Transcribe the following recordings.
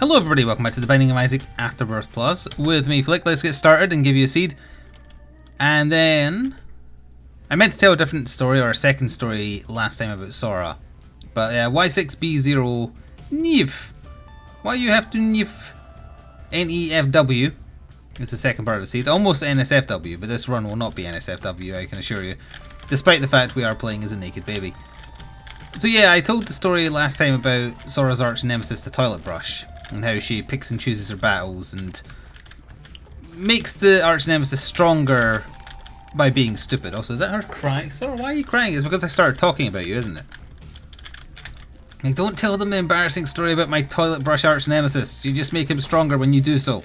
Hello everybody, welcome back to the Binding of Isaac Afterbirth Plus. With me, Flik. Let's get started and give you a seed. And then... I meant to tell a different story, or a second story, last time about Sora. But Y6B0... Nif. Why you have to Nif? NEFW is the second part of the seed. Almost NSFW, but this run will not be NSFW, I can assure you. Despite the fact we are playing as a naked baby. So yeah, I told the story last time about Sora's arch-nemesis, the toilet brush. And how she picks and chooses her battles and makes the arch-nemesis stronger by being stupid. Also, is that her crying? Sora, why are you crying? It's because I started talking about you, isn't it? Like, don't tell them the embarrassing story about my toilet brush arch-nemesis. You just make him stronger when you do so.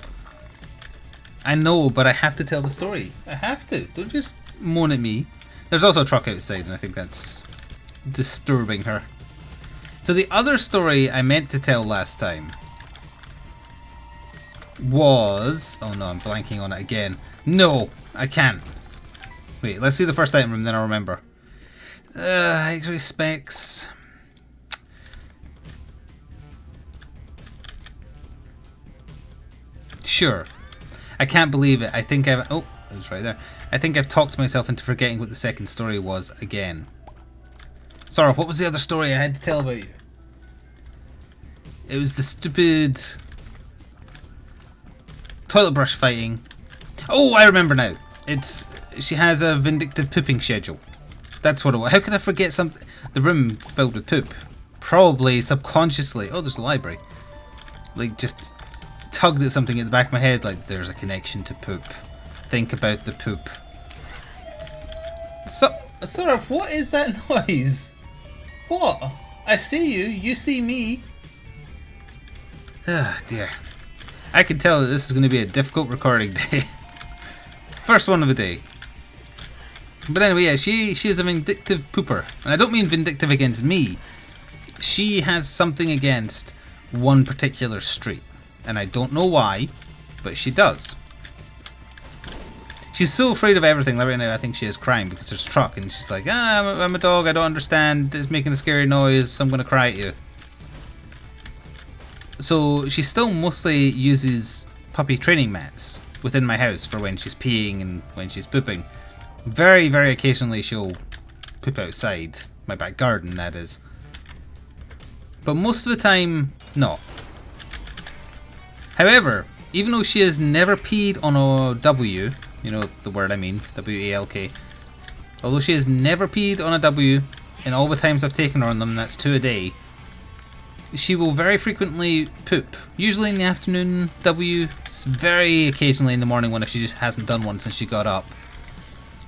I know, but I have to tell the story. I have to. Don't just moan at me. There's also a truck outside, and I think that's disturbing her. So the other story I meant to tell last time was... Oh no, I'm blanking on it again. No, I can't. Wait, let's see the first item room, then I'll remember. X-ray specs. Sure. I can't believe it. I think I've... Oh, it was right there. I think I've talked myself into forgetting what the second story was again. Sorry, what was the other story I had to tell about you? It was the stupid... toilet brush fighting. Oh, I remember now. It's... she has a vindictive pooping schedule. That's what it was. How could I forget something? The room filled with poop. Probably subconsciously. Oh, there's a library. Like, just tugged at something at the back of my head. Like, there's a connection to poop. Think about the poop. So, Sora, what is that noise? What? I see you. You see me. Ah, dear. I can tell that this is going to be a difficult recording day. First one of the day. But anyway, yeah, she is a vindictive pooper. And I don't mean vindictive against me. She has something against one particular street. And I don't know why, but she does. She's so afraid of everything that right now I think she is crying because there's a truck. And she's like, I'm a dog, I don't understand. It's making a scary noise, so I'm going to cry at you. So she still mostly uses puppy training mats within my house for when she's peeing and when she's pooping. Very, very occasionally she'll poop outside. My back garden, that is. But most of the time, not. However, even though she has never peed on a W, you know the word I mean, W-A-L-K. Although she has never peed on a W in all the times I've taken her on them, that's 2 a day, she will very frequently poop. Usually in the afternoon, W, very occasionally in the morning one if she just hasn't done one since she got up.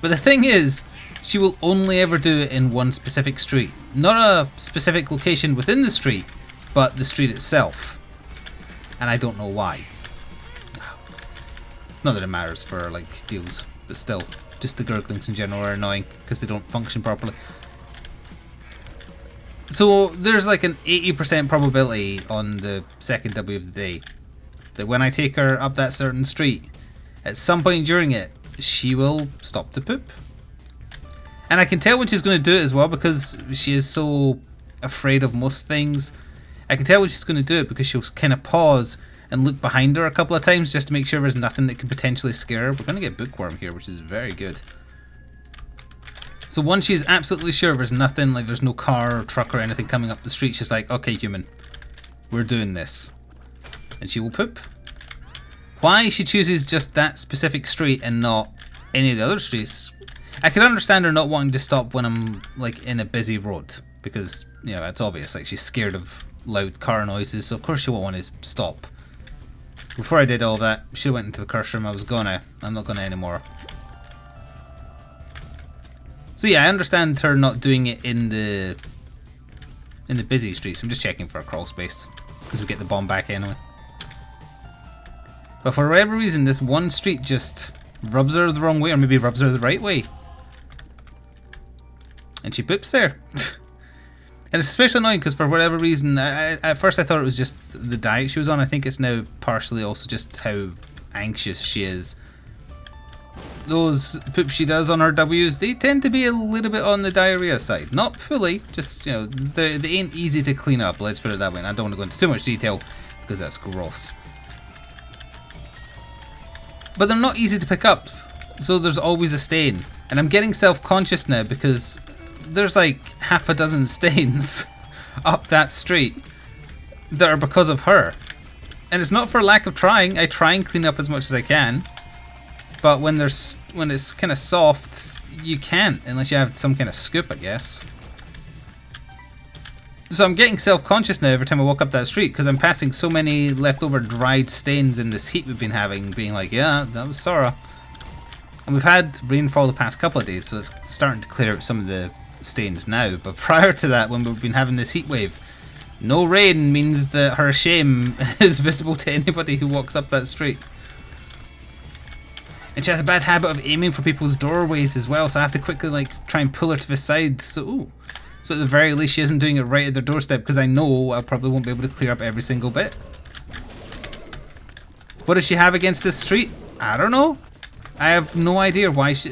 But the thing is, she will only ever do it in one specific street. Not a specific location within the street, but the street itself. And I don't know why. Not that it matters for like deals, but still, just the gurglings in general are annoying because they don't function properly. So there's like an 80% probability on the second W of the day that when I take her up that certain street, at some point during it, she will stop to poop. And I can tell when she's going to do it as well because she is so afraid of most things. I can tell when she's going to do it because she'll kind of pause and look behind her a couple of times just to make sure there's nothing that could potentially scare her. We're going to get bookworm here, which is very good. So once she's absolutely sure there's nothing, like there's no car or truck or anything coming up the street, she's like, okay human, we're doing this. And she will poop. Why she chooses just that specific street and not any of the other streets, I can understand her not wanting to stop when I'm like in a busy road. Because, you know, that's obvious, like she's scared of loud car noises, so of course she won't want to stop. Before I did all that, she went into the curse room, I was gonna. I'm not gonna anymore. So yeah, I understand her not doing it in the busy streets. I'm just checking for a crawl space because we get the bomb back anyway. But for whatever reason, this one street just rubs her the wrong way, or maybe rubs her the right way, and she poops there. And it's especially annoying because for whatever reason, at first I thought it was just the diet she was on. I think it's now partially also just how anxious she is. Those poops she does on her W's, they tend to be a little bit on the diarrhea side. Not fully, just, you know, they ain't easy to clean up, let's put it that way. And I don't want to go into too much detail, because that's gross. But they're not easy to pick up, so there's always a stain. And I'm getting self-conscious now because there's like half a dozen stains up that street that are because of her. And it's not for lack of trying. I try and clean up as much as I can. But when it's kind of soft, you can't unless you have some kind of scoop, I guess. So I'm getting self-conscious now every time I walk up that street because I'm passing so many leftover dried stains in this heat we've been having, being like, yeah, that was Sora. And we've had rainfall the past couple of days, so it's starting to clear out some of the stains now. But prior to that, when we've been having this heat wave, no rain means that her shame is visible to anybody who walks up that street. And she has a bad habit of aiming for people's doorways as well, so I have to quickly like try and pull her to the side. So at the very least she isn't doing it right at their doorstep, because I know I probably won't be able to clear up every single bit. What does she have against this street? I don't know. I have no idea why she...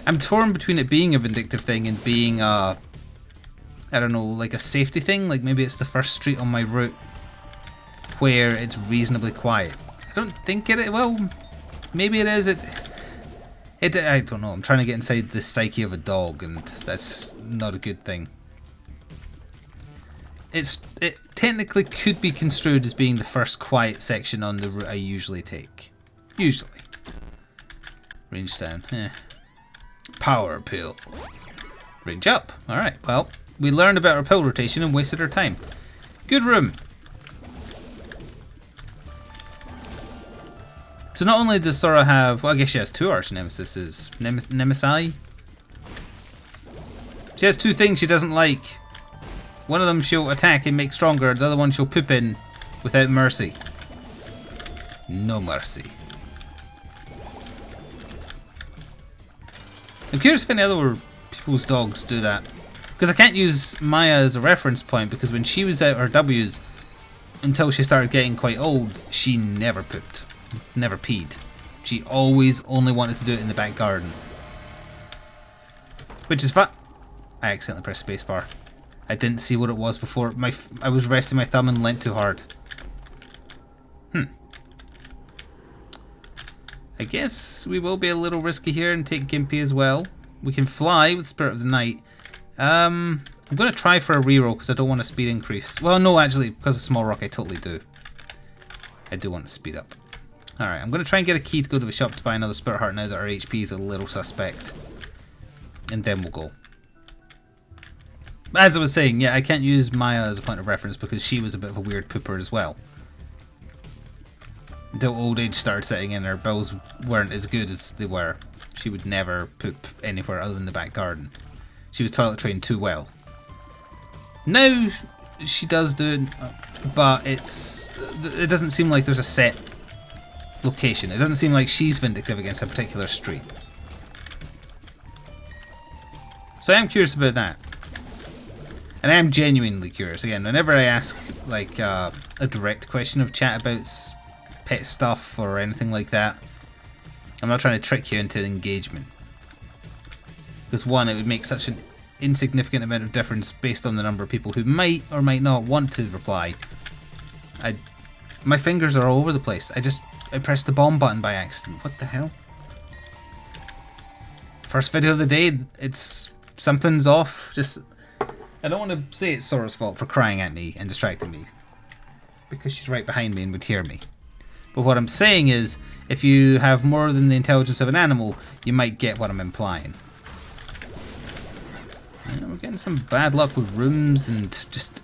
I'm torn between it being a vindictive thing and being a... I don't know, like a safety thing. Like maybe it's the first street on my route where it's reasonably quiet. I don't think it... Well, maybe it is. I don't know. I'm trying to get inside the psyche of a dog, and that's not a good thing. It technically could be construed as being the first quiet section on the route I usually take. Usually. Range down. Power pill. Range up. Alright, well, we learned about our pill rotation and wasted our time. Good room. So not only does Sora have... Well, I guess she has two arch-nemesis. Nemesi? She has two things she doesn't like. One of them she'll attack and make stronger. The other one she'll poop in without mercy. No mercy. I'm curious if any other people's dogs do that. Because I can't use Maya as a reference point, because when she was out her W's, until she started getting quite old, she never pooped. Never peed. She always only wanted to do it in the back garden. Which is fun. I accidentally pressed spacebar. I didn't see what it was before. I was resting my thumb and leant too hard. I guess we will be a little risky here and take Gimpy as well. We can fly with Spirit of the Night. I'm going to try for a reroll because I don't want a speed increase. Well, no, actually, because of Small Rock, I totally do. I do want to speed up. Alright, I'm going to try and get a key to go to the shop to buy another Spirit Heart now that our HP is a little suspect. And then we'll go. As I was saying, yeah, I can't use Maya as a point of reference because she was a bit of a weird pooper as well. Until old age started setting in, her bowels weren't as good as they were. She would never poop anywhere other than the back garden. She was toilet trained too well. Now she does do it, but it doesn't seem like there's a set location. It doesn't seem like she's vindictive against a particular street. So I am curious about that. And I am genuinely curious. Again, whenever I ask like a direct question of chat about pet stuff or anything like that, I'm not trying to trick you into engagement. Because one, it would make such an insignificant amount of difference based on the number of people who might or might not want to reply. My fingers are all over the place. I pressed the bomb button by accident. What the hell? First video of the day, something's off. I don't want to say it's Sora's fault for crying at me and distracting me, because she's right behind me and would hear me. But what I'm saying is, if you have more than the intelligence of an animal, you might get what I'm implying. Yeah, we're getting some bad luck with rooms and just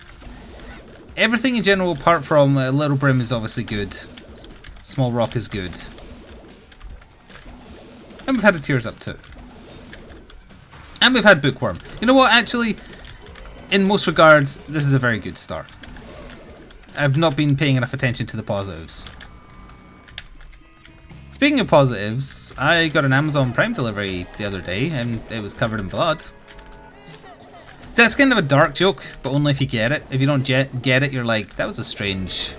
everything in general, apart from Little Brim is obviously good. Small Rock is good. And we've had a Tears Up too. And we've had Bookworm. You know what, actually, in most regards, this is a very good start. I've not been paying enough attention to the positives. Speaking of positives, I got an Amazon Prime delivery the other day and it was covered in blood. That's kind of a dark joke, but only if you get it. If you don't get it, you're like, that was a strange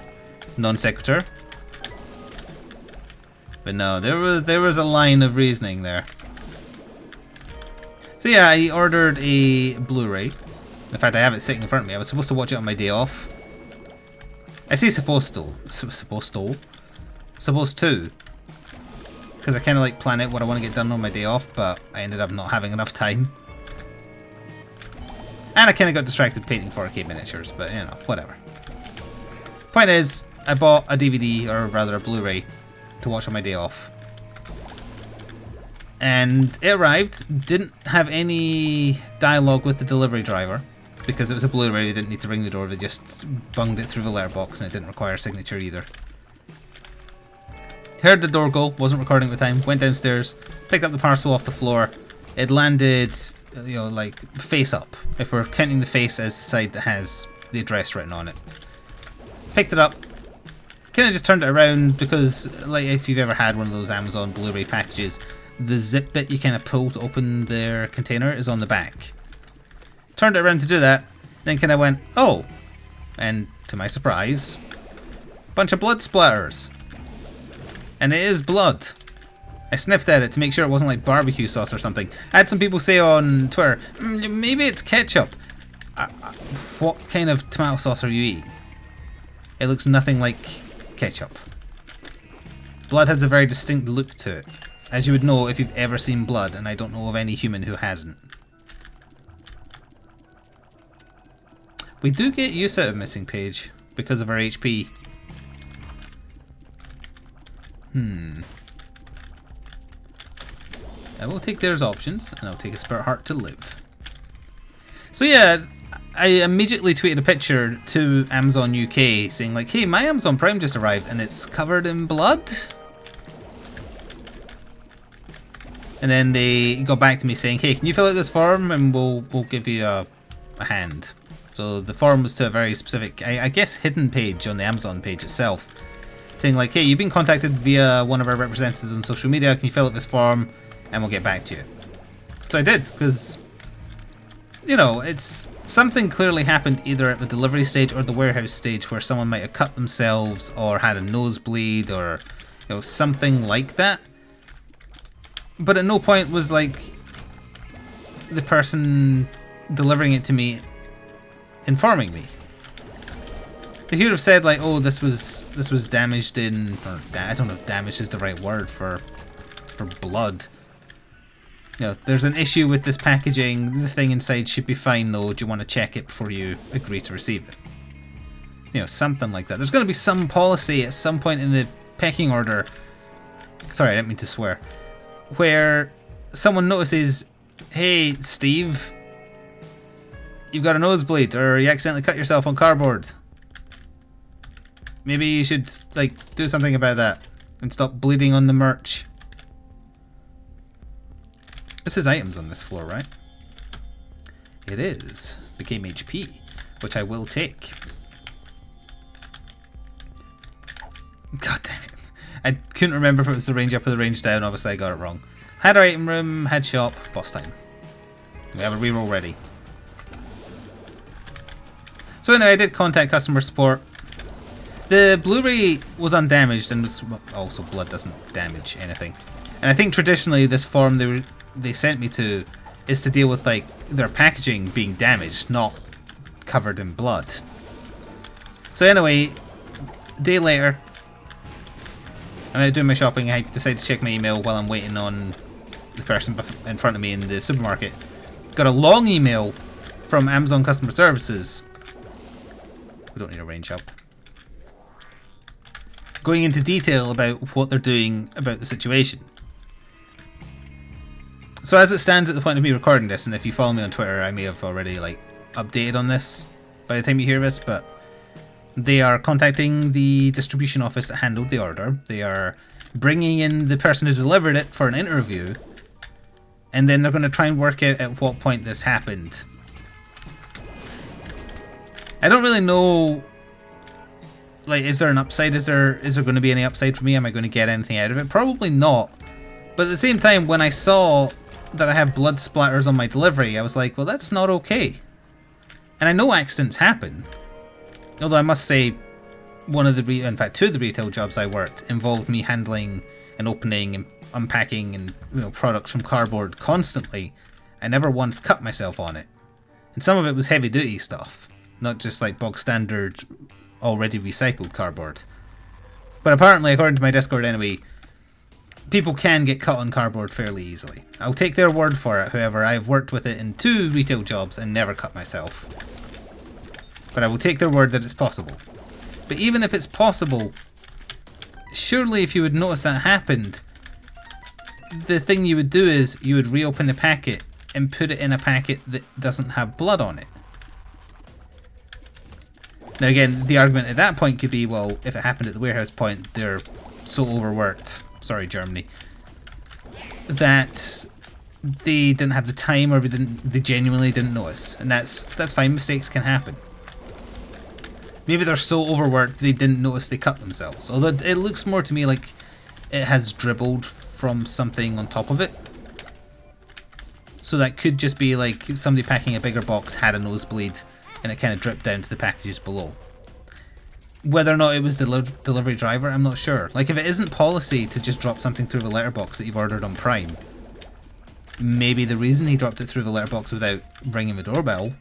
non sequitur. But no, there was a line of reasoning there. So yeah, I ordered a Blu-ray. In fact, I have it sitting in front of me. I was supposed to watch it on my day off. I say supposed to. Supposed to. Because I kind of like plan out what I want to get done on my day off, but I ended up not having enough time. And I kind of got distracted painting 4K miniatures, but you know, whatever. Point is, I bought a DVD, or rather a Blu-ray, to watch on my day off. And it arrived, didn't have any dialogue with the delivery driver, because it was a Blu-ray, they didn't need to ring the door, they just bunged it through the letterbox, and it didn't require a signature either. Heard the door go, wasn't recording at the time, went downstairs, picked up the parcel off the floor. It landed, you know, like face up, if we're counting the face as the side that has the address written on it. Picked it up, kind of just turned it around because, like, if you've ever had one of those Amazon Blu-ray packages, the zip bit you kind of pull to open their container is on the back. Turned it around to do that, then kind of went, oh, and to my surprise, bunch of blood splatters. And it is blood. I sniffed at it to make sure it wasn't like barbecue sauce or something. I had some people say on Twitter, maybe it's ketchup. What kind of tomato sauce are you eating? It looks nothing like ketchup. Blood has a very distinct look to it, as you would know if you've ever seen blood, and I don't know of any human who hasn't. We do get use out of missing page because of our HP. I will take theirs options, and I'll take a Spirit Heart to live. So yeah, I immediately tweeted a picture to Amazon UK saying like, hey, my Amazon Prime just arrived and it's covered in blood. And then they got back to me saying, hey, can you fill out this form and we'll give you a hand. So the form was to a very specific, I guess, hidden page on the Amazon page itself, saying like, hey, you've been contacted via one of our representatives on social media, can you fill out this form and we'll get back to you. So I did, because, you know, it's something clearly happened either at the delivery stage or the warehouse stage where someone might have cut themselves or had a nosebleed or, you know, something like that. But at no point was like the person delivering it to me informing me. They could have said like, oh, this was damaged in, or I don't know if damaged is the right word for blood. You know, there's an issue with this packaging, the thing inside should be fine though, do you want to check it before you agree to receive it? You know, something like that. There's going to be some policy at some point in the pecking order, sorry, I didn't mean to swear, where someone notices, hey, Steve, you've got a nosebleed, or you accidentally cut yourself on cardboard. Maybe you should, like, do something about that and stop bleeding on the merch. This is items on this floor, right? It is. Became HP, which I will take. God damn it. I couldn't remember if it was the range up or the range down. Obviously, I got it wrong. Had our item room, had shop, boss time. We have a reroll ready. So anyway, I did contact customer support. The Blu-ray was undamaged, and was, well, also blood doesn't damage anything. And I think traditionally this form they sent me to is to deal with like their packaging being damaged, not covered in blood. So anyway, a day later, I'm out doing my shopping. I decided to check my email while I'm waiting on the person in front of me in the supermarket. Got a long email from Amazon Customer Services. We don't need a range up. Going into detail about what they're doing about the situation. So as it stands at the point of me recording this, and if you follow me on Twitter, I may have already like updated on this by the time you hear this, but they are contacting the distribution office that handled the order. They are bringing in the person who delivered it for an interview, and then they're going to try and work out at what point this happened. I don't really know, like, is there an upside? Is there going to be any upside for me? Am I going to get anything out of it? Probably not. But at the same time, when I saw that I have blood splatters on my delivery, I was like, well, that's not okay. And I know accidents happen. Although I must say, in fact, two of the retail jobs I worked involved me handling and opening and unpacking and, you know, products from cardboard constantly. I never once cut myself on it. And some of it was heavy duty stuff, not just like bog standard already recycled cardboard. But apparently, according to my Discord anyway, people can get cut on cardboard fairly easily. I'll take their word for it, however, I've worked with it in 2 retail jobs and never cut myself. But I will take their word that it's possible. But even if it's possible, surely if you would notice that happened, the thing you would do is you would reopen the packet and put it in a packet that doesn't have blood on it. Now again, the argument at that point could be, well, if it happened at the warehouse point, they're so overworked, sorry Germany, that they didn't have the time, or they genuinely didn't notice. And that's fine, mistakes can happen. Maybe they're so overworked they didn't notice they cut themselves. Although it looks more to me like it has dribbled from something on top of it. So that could just be like somebody packing a bigger box had a nosebleed and it kind of dripped down to the packages below. Whether or not it was the delivery driver, I'm not sure. Like, if it isn't policy to just drop something through the letterbox that you've ordered on Prime, maybe the reason he dropped it through the letterbox without ringing the doorbell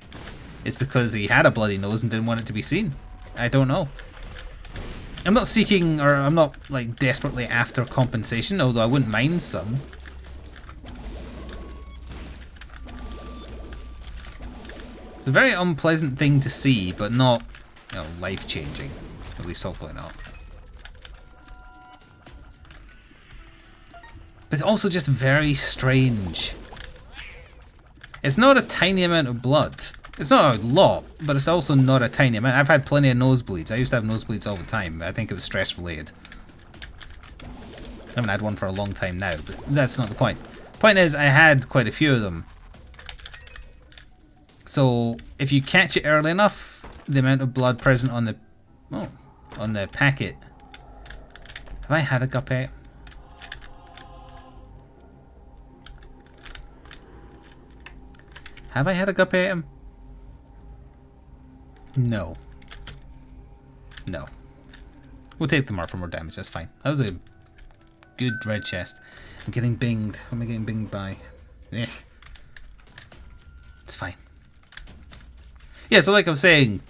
is because he had a bloody nose and didn't want it to be seen. I don't know. I'm not seeking, or I'm not like desperately after compensation, although I wouldn't mind some. It's a very unpleasant thing to see, but not, you know, life-changing. At least hopefully not. But it's also just very strange. It's not a tiny amount of blood. It's not a lot, but it's also not a tiny amount. I've had plenty of nosebleeds. I used to have nosebleeds all the time. I think it was stress-related. I haven't had one for a long time now, but that's not the point. The point is, I had quite a few of them. So, if you catch it early enough, the amount of blood present on the packet. Have I had a guppy? Have I had a guppy item? No. No. We'll take the mark for more damage, that's fine. That was a good red chest. I'm getting binged. What am I getting binged by? Eh. It's fine. Yeah, so like I was saying,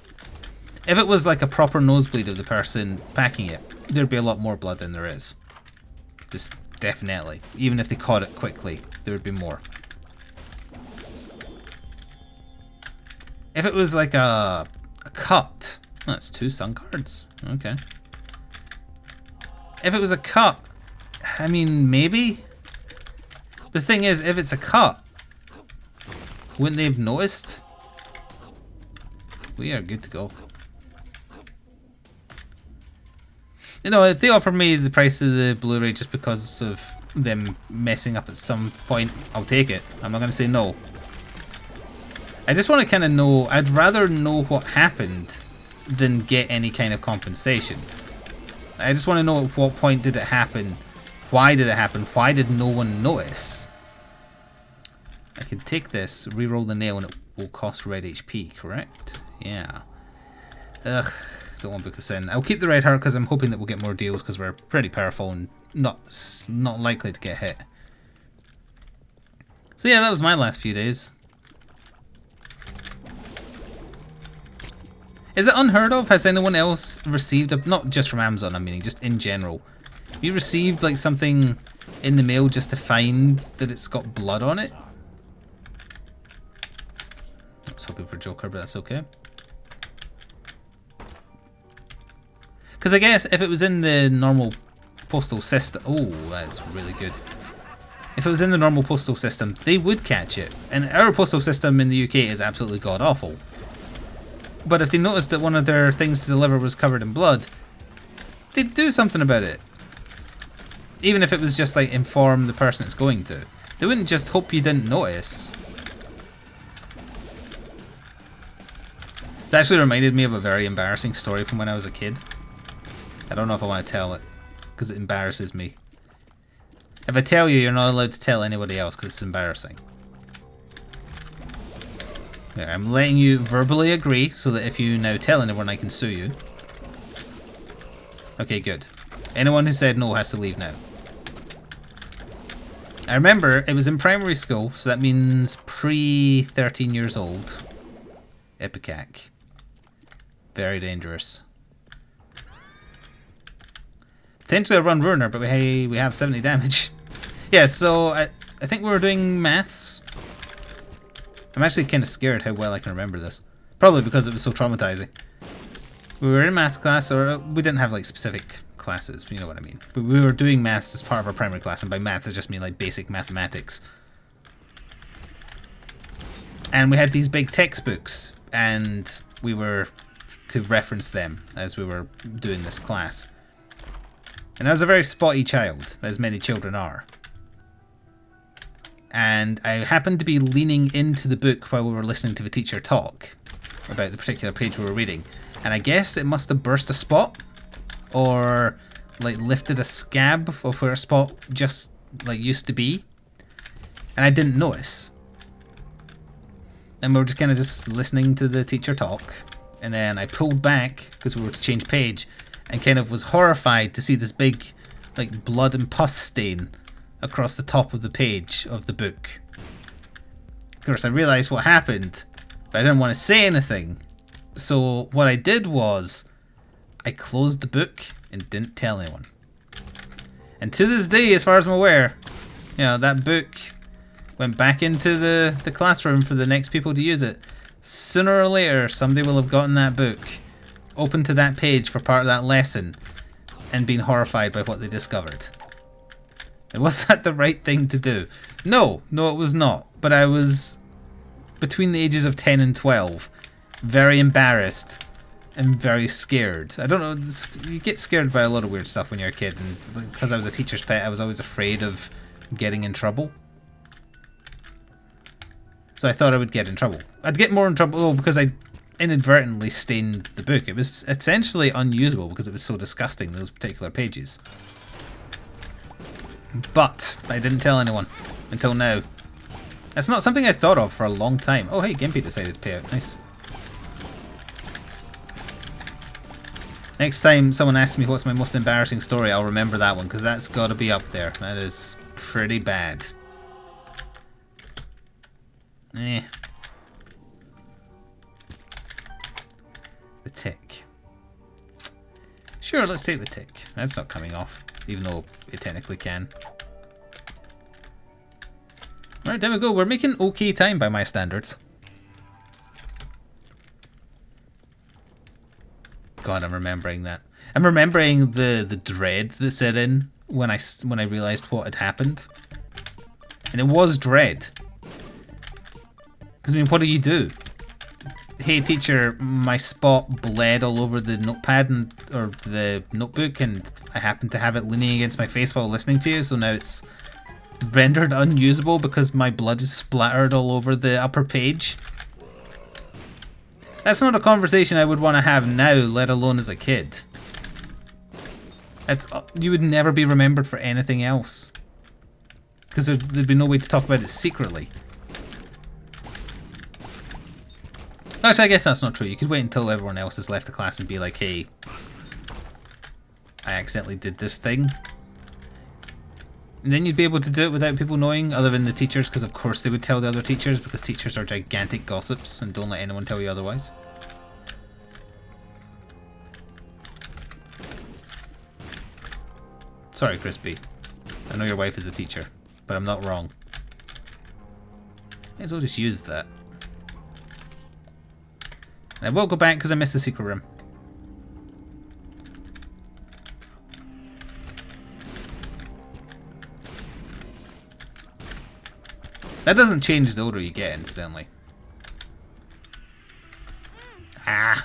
if it was like a proper nosebleed of the person packing it, there'd be a lot more blood than there is. Just definitely. Even if they caught it quickly, there would be more. If it was like a cut, oh, that's 2 sun cards. Okay. If it was a cut, I mean, maybe. The thing is, if it's a cut, wouldn't they have noticed? We are good to go. You know, if they offer me the price of the Blu-ray just because of them messing up at some point, I'll take it. I'm not going to say no. I just want to kind of know, I'd rather know what happened than get any kind of compensation. I just want to know at what point did it happen, why did it happen, why did no one notice? I can take this, re-roll the nail, and it will cost red HP, correct? Yeah. Ugh, don't want to book us in. I'll keep the red heart because I'm hoping that we'll get more deals because we're pretty powerful and not likely to get hit. So yeah, that was my last few days. Is it unheard of? Has anyone else received a, not just from Amazon, I'm meaning just in general, have you received like something in the mail just to find that it's got blood on it? I was hoping for Joker, but that's okay. Because I guess if it was in the normal postal system, oh, that's really good. If it was in the normal postal system, they would catch it. And our postal system in the UK is absolutely god-awful. But if they noticed that one of their things to deliver was covered in blood, they'd do something about it. Even if it was just like inform the person it's going to. They wouldn't just hope you didn't notice. It actually reminded me of a very embarrassing story from when I was a kid. I don't know if I want to tell it, because it embarrasses me. If I tell you, you're not allowed to tell anybody else because it's embarrassing. Yeah, I'm letting you verbally agree so that if you now tell anyone, I can sue you. Okay, good. Anyone who said no has to leave now. I remember it was in primary school, so that means pre-13 years old. Ipecac. Very dangerous. potentially a run ruiner, but we have 70 damage. Yeah, so I think we were doing maths. I'm actually kind of scared how well I can remember this. Probably because it was so traumatizing. We were in maths class, or we didn't have like specific classes, you know what I mean. But we were doing maths as part of our primary class, and by maths I just mean like basic mathematics. And we had these big textbooks, and we were to reference them as we were doing this class. And I was a very spotty child, as many children are. And I happened to be leaning into the book while we were listening to the teacher talk about the particular page we were reading. And I guess it must have burst a spot, or like lifted a scab of where a spot just like used to be. And I didn't notice. And we were just kind of just listening to the teacher talk. And then I pulled back, because we were to change page, and kind of was horrified to see this big like blood and pus stain across the top of the page of the book. Of course, I realised what happened, but I didn't want to say anything. So what I did was, I closed the book and didn't tell anyone. And to this day, as far as I'm aware, you know, that book went back into the classroom for the next people to use it. Sooner or later, somebody will have gotten that book, opened to that page for part of that lesson, and been horrified by what they discovered. Was that the right thing to do? No, it was not. But I was between the ages of 10 and 12, very embarrassed and very scared. I don't know, you get scared by a lot of weird stuff when you're a kid, and because I was a teacher's pet, I was always afraid of getting in trouble. So I thought I would get in trouble. I'd get more in trouble because I inadvertently stained the book. It was essentially unusable because it was so disgusting, those particular pages. But I didn't tell anyone until now. That's not something I thought of for a long time. Oh hey, Gimpy decided to pay out. Nice. Next time someone asks me what's my most embarrassing story, I'll remember that one, because that's got to be up there. That is pretty bad. The tick. Sure, let's take the tick. That's not coming off, even though it technically can. Right, there we go. We're making okay time by my standards. God, I'm remembering that. I'm remembering the dread that set in when I realised what had happened. And it was dread. Because, I mean, what do? Hey, teacher, my spot bled all over the notepad or the notebook, and I happened to have it leaning against my face while listening to you, so now it's rendered unusable because my blood is splattered all over the upper page. That's not a conversation I would want to have now, let alone as a kid. You would never be remembered for anything else. Because there'd be no way to talk about it secretly. Actually, I guess that's not true. You could wait until everyone else has left the class and be like, hey, I accidentally did this thing. And then you'd be able to do it without people knowing, other than the teachers, because of course they would tell the other teachers, because teachers are gigantic gossips and don't let anyone tell you otherwise. Sorry, Crispy. I know your wife is a teacher, but I'm not wrong. Might as well just use that. And I will go back because I missed the secret room. That doesn't change the older you get, incidentally. Ah!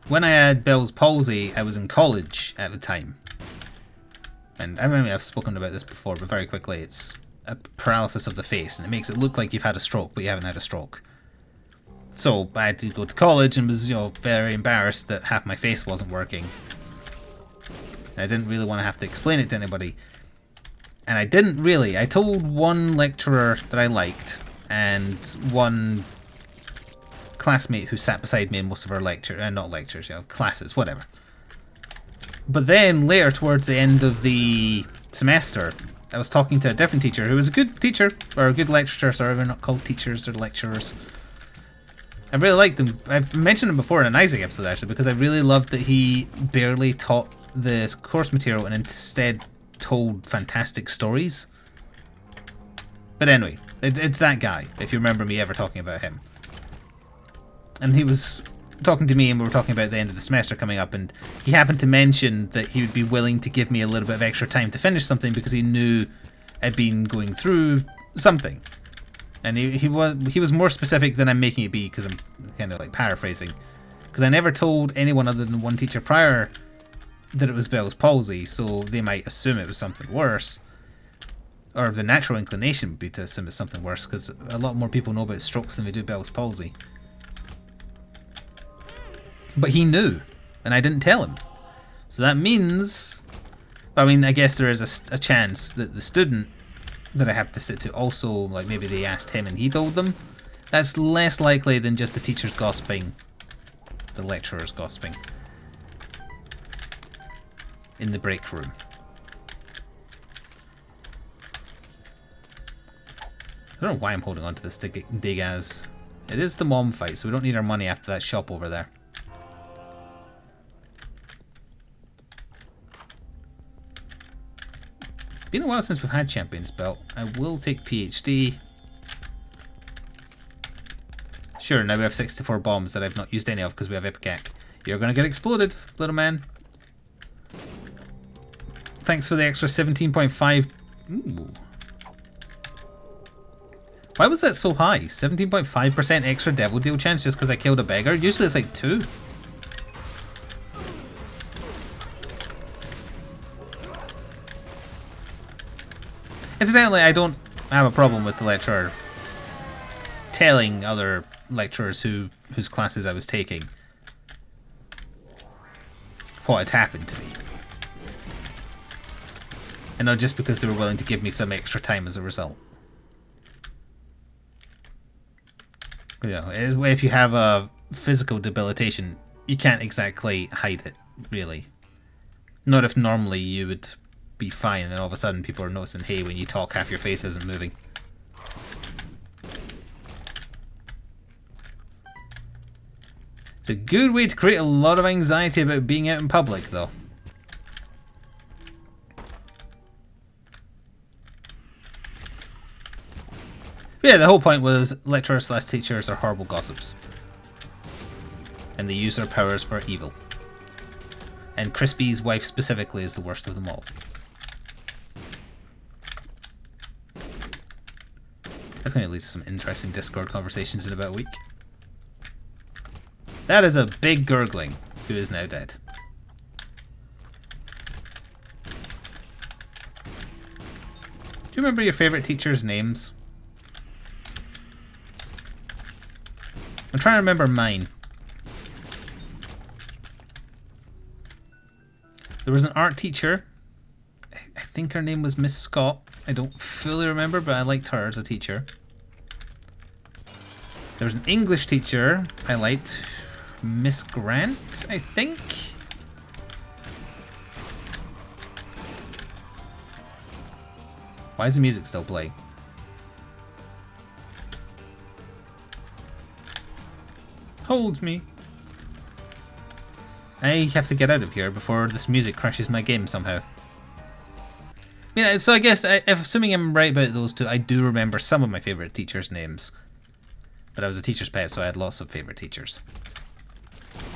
When I had Bell's palsy, I was in college at the time. And I remember I've spoken about this before, but very quickly, it's a paralysis of the face, and it makes it look like you've had a stroke, but you haven't had a stroke. So I had to go to college and was, very embarrassed that half my face wasn't working. And I didn't really want to have to explain it to anybody. And I didn't really. I told one lecturer that I liked, and one classmate who sat beside me in most of our classes, whatever. But then later, towards the end of the semester, I was talking to a different teacher who was a good teacher, or a good lecturer, sorry, we're not called teachers, they're lecturers. I really liked him. I've mentioned him before in an Isaac episode, actually, because I really loved that he barely taught the course material and instead told fantastic stories. But anyway, it's that guy, if you remember me ever talking about him. And he was talking to me and we were talking about the end of the semester coming up, and he happened to mention that he would be willing to give me a little bit of extra time to finish something because he knew I'd been going through something. And he was more specific than I'm making it be, because I'm kind of like paraphrasing. Because I never told anyone other than one teacher prior that it was Bell's palsy, so they might assume it was something worse. Or the natural inclination would be to assume it's something worse, because a lot more people know about strokes than they do Bell's palsy. But he knew, and I didn't tell him. So that means, I mean, I guess there is a chance that the student that I have to sit to also, like maybe they asked him and he told them. That's less likely than just the teachers gossiping, the lecturers gossiping in the break room. I don't know why I'm holding on to this Digaz. It is the mom fight, so we don't need our money after that shop over there. Been a while since we've had Champion's Belt. I will take PhD. Sure, now we have 64 bombs that I've not used any of because we have Ipecac. You're going to get exploded, little man. Thanks for the extra 17.5. Ooh. Why was that so high? 17.5% extra devil deal chance just because I killed a beggar? Usually it's like 2. Incidentally, I don't have a problem with the lecturer telling other lecturers whose classes I was taking what had happened to me. And not just because they were willing to give me some extra time as a result. You know, if you have a physical debilitation, you can't exactly hide it, really. Not if normally you would be fine and then all of a sudden people are noticing, hey, when you talk half your face isn't moving. It's a good way to create a lot of anxiety about being out in public, though. But yeah, the whole point was lecturers / teachers are horrible gossips. And they use their powers for evil. And Crispy's wife specifically is the worst of them all. That's going to lead to some interesting Discord conversations in about a week. That is a big gurgling who is now dead. Do you remember your favourite teachers' names? I'm trying to remember mine. There was an art teacher. I think her name was Miss Scott. I don't fully remember, but I liked her as a teacher. There was an English teacher I liked. Miss Grant, I think. Why is the music still playing? Hold me. I have to get out of here before this music crashes my game somehow. Yeah, so I guess, assuming I'm right about those two, I do remember some of my favourite teachers' names. But I was a teacher's pet, so I had lots of favourite teachers.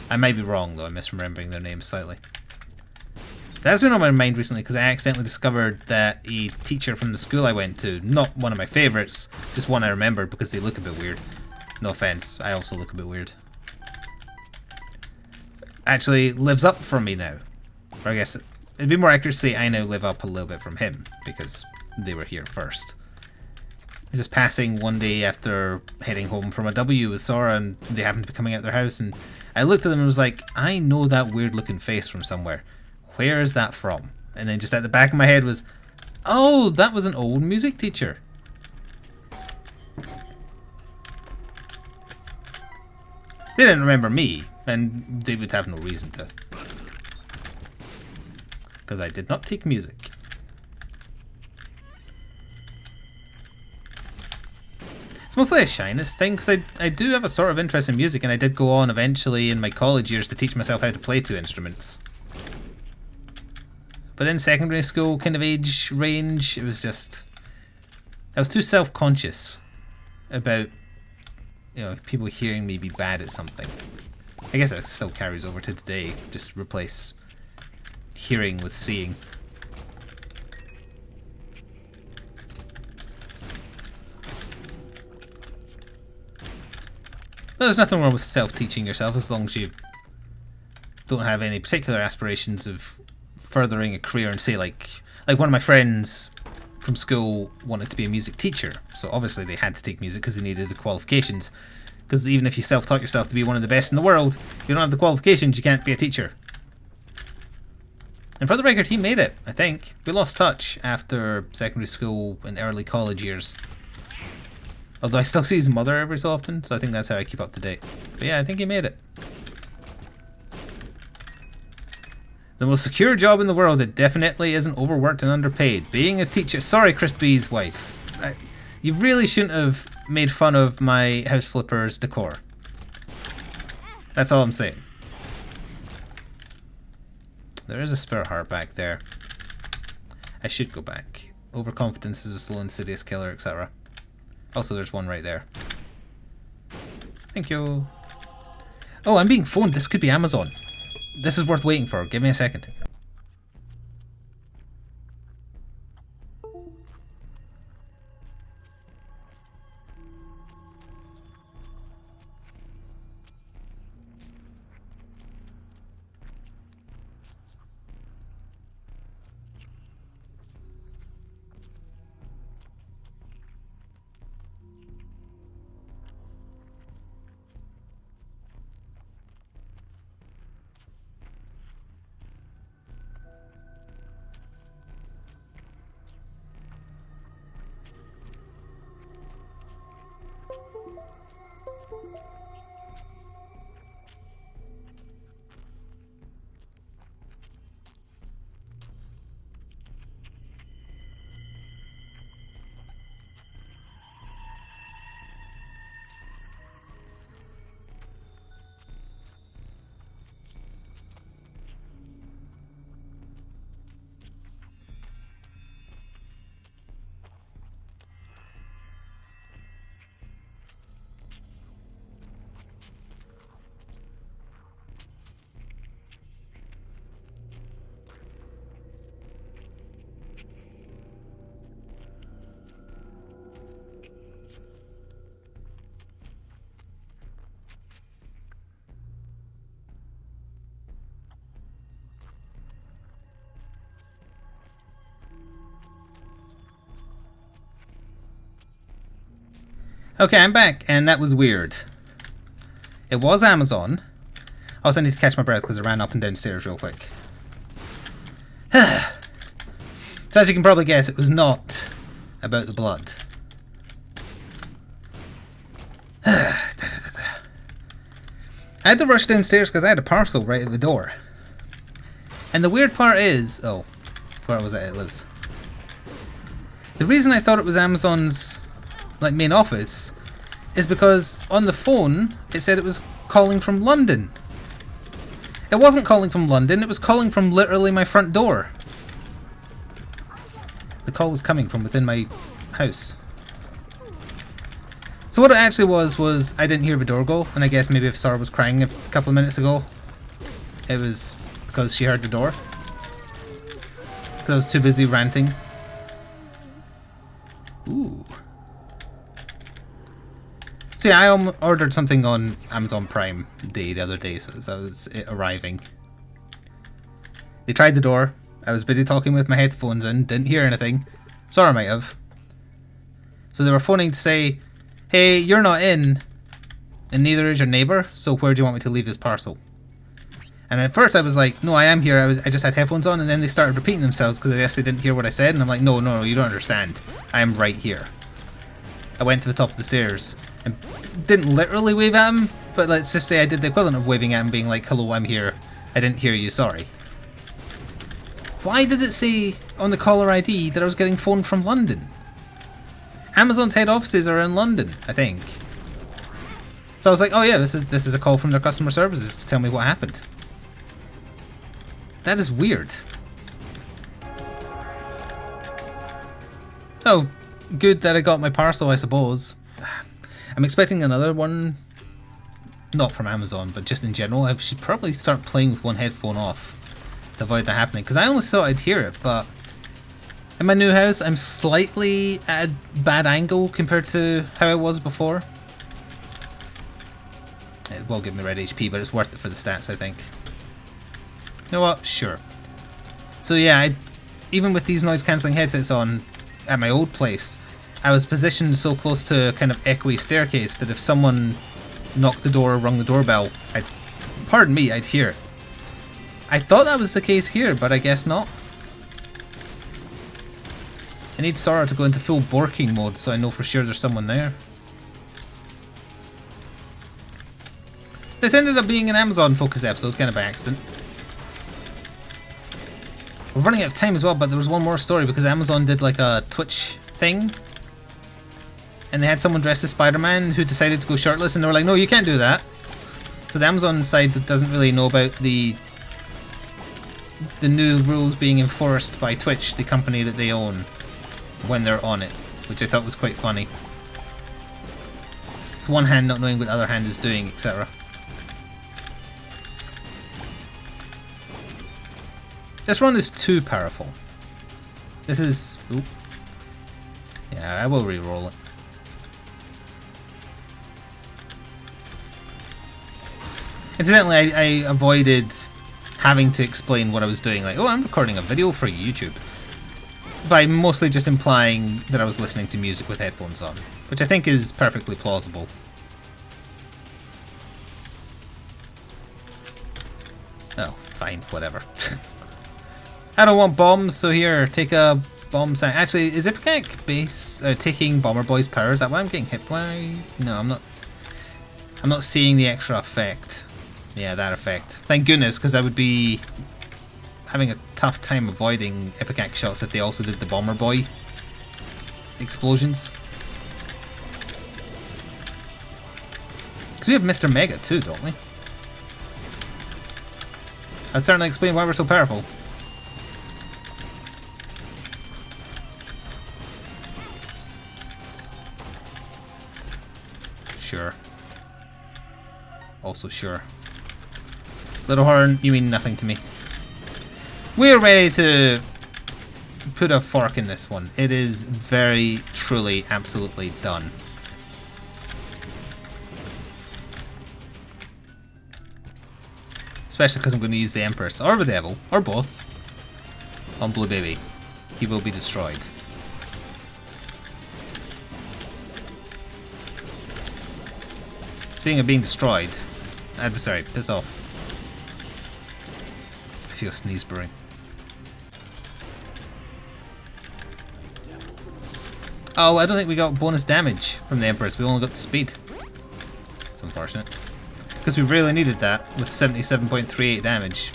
I might be wrong, though. I'm misremembering their names slightly. That's been on my mind recently because I accidentally discovered that a teacher from the school I went to, not one of my favourites, just one I remembered because they look a bit weird. No offence, I also look a bit weird. Actually lives up from me now. Or I guess it'd be more accurate to say I now live up a little bit from him because they were here first. I was just passing one day after heading home from a W with Sora and they happened to be coming out their house and I looked at them and was like, I know that weird looking face from somewhere. Where is that from? And then just at the back of my head was, oh, that was an old music teacher. They didn't remember me, and they would have no reason to. Because I did not take music. It's mostly a shyness thing, because I do have a sort of interest in music, and I did go on eventually in my college years to teach myself how to play 2 instruments. But in secondary school kind of age range, it was just... I was too self-conscious about, you know, people hearing me be bad at something. I guess that still carries over to today. Just replace hearing with seeing. Well, there's nothing wrong with self-teaching yourself as long as you don't have any particular aspirations of furthering a career and say like one of my friends from school wanted to be a music teacher, so obviously they had to take music because they needed the qualifications, because even if you self-taught yourself to be one of the best in the world, if you don't have the qualifications, you can't be a teacher. And for the record, he made it, I think. We lost touch after secondary school and early college years, although I still see his mother every so often, so I think that's how I keep up to date. But yeah, I think he made it. The most secure job in the world that definitely isn't overworked and underpaid. Being a teacher. Sorry, Chris B's wife. You really shouldn't have made fun of my house flipper's decor. That's all I'm saying. There is a spare heart back there. I should go back. Overconfidence is a slow, insidious killer, etc. Also, there's one right there. Thank you. Oh, I'm being phoned. This could be Amazon. This is worth waiting for. Give me a second. Okay, I'm back, and that was weird. It was Amazon. Also, I need to catch my breath because I ran up and down stairs real quick. So as you can probably guess, it was not about the blood. I had to rush downstairs because I had a parcel right at the door. And the weird part is... Oh, where was it lives? The reason I thought it was Amazon's main office is because on the phone it said it was calling from London. It wasn't calling from London, it was calling from literally my front door. The call was coming from within my house. So what it actually was I didn't hear the door go, and I guess maybe if Sora was crying a couple of minutes ago, it was because she heard the door. Because I was too busy ranting. Ooh. So yeah, I ordered something on Amazon Prime Day the other day, so that was it arriving. They tried the door. I was busy talking with my headphones in, didn't hear anything. Sora might have. So they were phoning to say, hey, you're not in, and neither is your neighbour, so where do you want me to leave this parcel? And at first I was like, no, I am here, I just had headphones on, and then they started repeating themselves because I guess they didn't hear what I said, and I'm like, no, you don't understand. I am right here. I went to the top of the stairs and didn't literally wave at him, but let's just say I did the equivalent of waving at him, being like, hello, I'm here. I didn't hear you, sorry. Why did it say on the caller ID that I was getting phoned from London? Amazon's head offices are in London, I think. So I was like, oh yeah, this is a call from their customer services to tell me what happened. That is weird. Oh, good that I got my parcel, I suppose. I'm expecting another one, not from Amazon, but just in general. I should probably start playing with one headphone off to avoid that happening, because I almost thought I'd hear it, but in my new house I'm slightly at a bad angle compared to how I was before. It will give me red HP, but it's worth it for the stats, I think. You know what? Sure. So yeah, even with these noise cancelling headsets on at my old place, I was positioned so close to a kind of echoey staircase that if someone knocked the door or rung the doorbell, pardon me, I'd hear it. I thought that was the case here, but I guess not. I need Sora to go into full borking mode so I know for sure there's someone there. This ended up being an Amazon focused episode, kind of by accident. We're running out of time as well, but there was one more story because Amazon did like a Twitch thing. And they had someone dressed as Spider-Man who decided to go shirtless, and they were like, no, you can't do that. So the Amazon side doesn't really know about the new rules being enforced by Twitch, the company that they own, when they're on it, which I thought was quite funny. It's one hand not knowing what the other hand is doing, etc. This run is too powerful. This is... Oop. Yeah, I will re-roll it. Incidentally, I avoided having to explain what I was doing, like, oh, I'm recording a video for YouTube, by mostly just implying that I was listening to music with headphones on, which I think is perfectly plausible. Oh, fine, whatever. I don't want bombs, so here, take a bomb sign. Actually, is Ipecac base taking Bomber Boy's power? Is that why I'm getting hit? Why? No, I'm not. I'm not seeing the extra effect. Yeah, that effect. Thank goodness, because I would be having a tough time avoiding Ipecac shots if they also did the Bomber Boy explosions. Because we have Mr. Mega too, don't we? That'd certainly explain why we're so powerful. Sure. Also sure. Little Horn, you mean nothing to me. We're ready to put a fork in this one. It is very, truly, absolutely done. Especially because I'm going to use the Empress, or the Devil, or both, on Blue Baby. He will be destroyed. Speaking of being destroyed, adversary, piss off. I feel a sneeze brewing. Oh, I don't think we got bonus damage from the Empress. We only got the speed. It's unfortunate. Because we really needed that with 77.38 damage.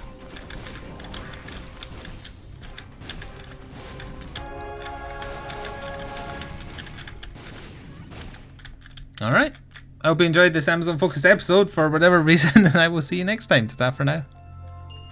Alright. I hope you enjoyed this Amazon focused episode for whatever reason, and I will see you next time. Ta-ta for now.